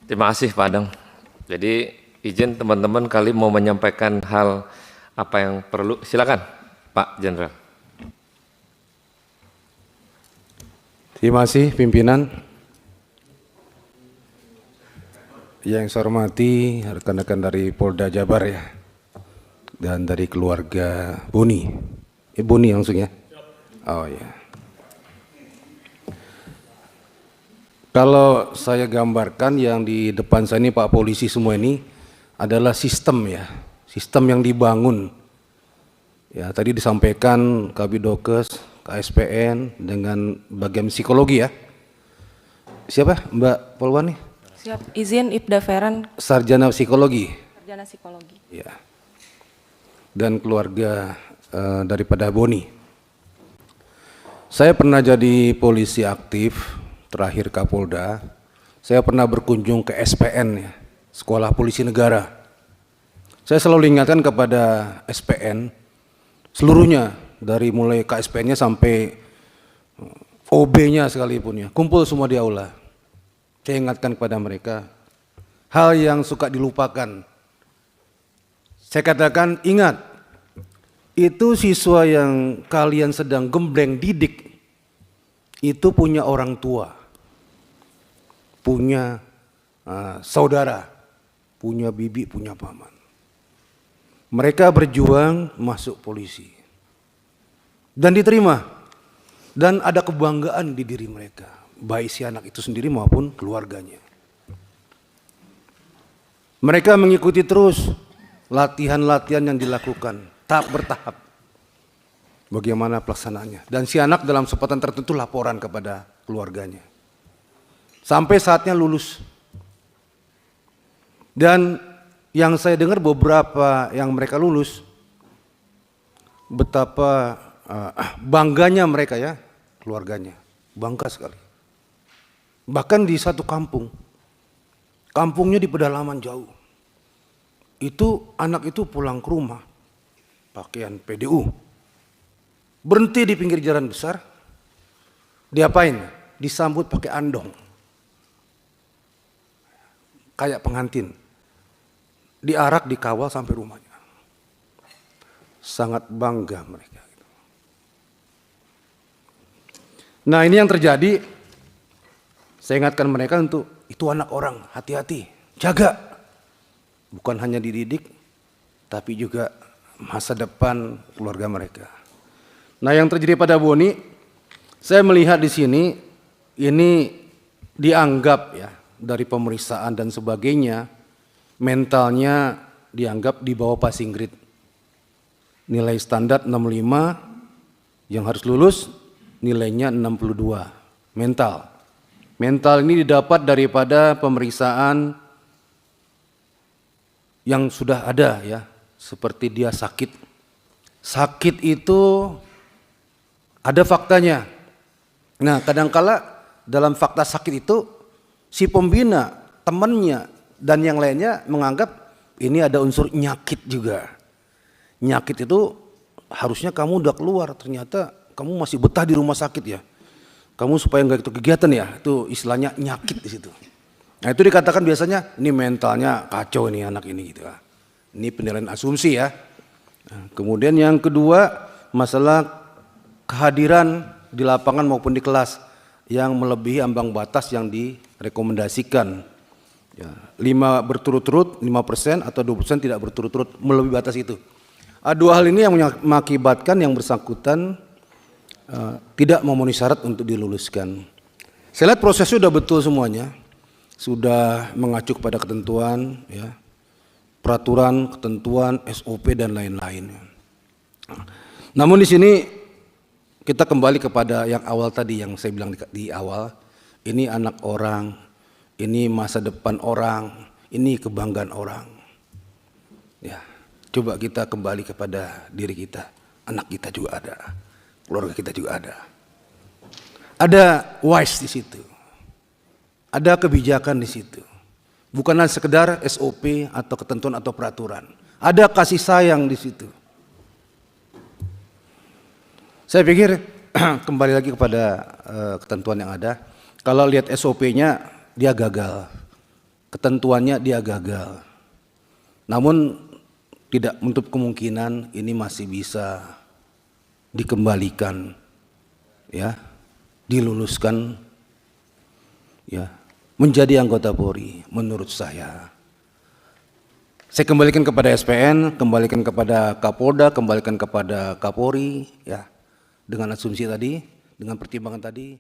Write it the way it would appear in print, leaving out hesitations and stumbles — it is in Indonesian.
Terima kasih Pak Adang. Jadi izin teman-teman kali mau menyampaikan hal apa yang perlu. Silakan Pak Jenderal. Terima kasih pimpinan. Yang saya hormati rekan-rekan dari Polda Jabar ya, dan dari keluarga Boni. Boni langsung ya. Oh ya. Kalau saya gambarkan yang di depan saya ini Pak Polisi semua ini adalah sistem ya, sistem yang dibangun. Ya tadi disampaikan Kabidokes, KSPN dengan bagian psikologi ya. Siapa Mbak Polwan nih? Siap, izin Ibda Feran. Sarjana psikologi. Sarjana psikologi. Ya. Dan keluarga daripada Boni. Saya pernah jadi polisi aktif. Terakhir Kapolda, saya pernah berkunjung ke SPN ya, Sekolah Polisi Negara. Saya selalu ingatkan kepada SPN, seluruhnya dari mulai KSPN-nya sampai OB-nya sekalipun ya, kumpul semua di aula. Saya ingatkan kepada mereka, hal yang suka dilupakan. Saya katakan, ingat, itu siswa yang kalian sedang gembleng didik, itu punya orang tua. Punya saudara, punya bibi, punya paman. Mereka berjuang masuk polisi dan diterima, dan ada kebanggaan di diri mereka, baik si anak itu sendiri maupun keluarganya. Mereka mengikuti terus latihan-latihan yang dilakukan tahap bertahap, bagaimana pelaksanaannya, dan si anak dalam kesempatan tertentu laporan kepada keluarganya. Sampai saatnya lulus. Dan yang saya dengar beberapa yang mereka lulus, betapa bangganya mereka ya, keluarganya. Bangga sekali. Bahkan di satu kampung, kampungnya di pedalaman jauh. Itu anak itu pulang ke rumah, pakaian PDU. Berhenti di pinggir jalan besar, diapain? Disambut pakai andong. Kayak pengantin, diarak, dikawal sampai rumahnya. Sangat bangga mereka. Nah ini yang terjadi, saya ingatkan mereka untuk, itu anak orang, hati-hati, jaga. Bukan hanya dididik, tapi juga masa depan keluarga mereka. Nah yang terjadi pada Boni, saya melihat di sini, ini dianggap ya, dari pemeriksaan dan sebagainya, mentalnya dianggap di bawah passing grade. Nilai standar 65, yang harus lulus nilainya 62. Mental. Mental ini didapat daripada pemeriksaan yang sudah ada ya, seperti dia sakit. Sakit itu ada faktanya. Nah, kadangkala dalam fakta sakit itu si pembina, temannya, dan yang lainnya menganggap ini ada unsur nyakit juga. Nyakit itu harusnya kamu udah keluar, ternyata kamu masih betah di rumah sakit ya. Kamu supaya nggak itu kegiatan ya, itu istilahnya nyakit di situ. Nah itu dikatakan biasanya ini mentalnya kacau nih anak ini gitu. Ini penilaian asumsi ya. Nah, kemudian yang kedua masalah kehadiran di lapangan maupun di kelas yang melebihi ambang batas yang direkomendasikan. Ya, 5 berturut-turut, 5% atau 20% tidak berturut-turut melebihi batas itu. Dua hal ini yang mengakibatkan yang bersangkutan tidak memenuhi syarat untuk diluluskan. Saya lihat prosesnya sudah betul semuanya, sudah mengacu kepada ketentuan, ya, peraturan, ketentuan, SOP dan lain-lain. Namun di sini kita kembali kepada yang awal tadi yang saya bilang di awal, ini anak orang, ini masa depan orang, ini kebanggaan orang. Ya, coba kita kembali kepada diri kita, anak kita juga ada, keluarga kita juga ada. Ada wise di situ, ada kebijakan di situ, bukan hanya sekedar SOP atau ketentuan atau peraturan. Ada kasih sayang di situ. Saya pikir kembali lagi kepada ketentuan yang ada. Kalau lihat SOP-nya dia gagal. ketentuannya dia gagal. Namun tidak menutup kemungkinan ini masih bisa dikembalikan, ya, diluluskan, ya, menjadi anggota Polri. Menurut saya kembalikan kepada SPN, kembalikan kepada Kapolda, kembalikan kepada Kapolri, ya, dengan asumsi tadi, dengan pertimbangan tadi.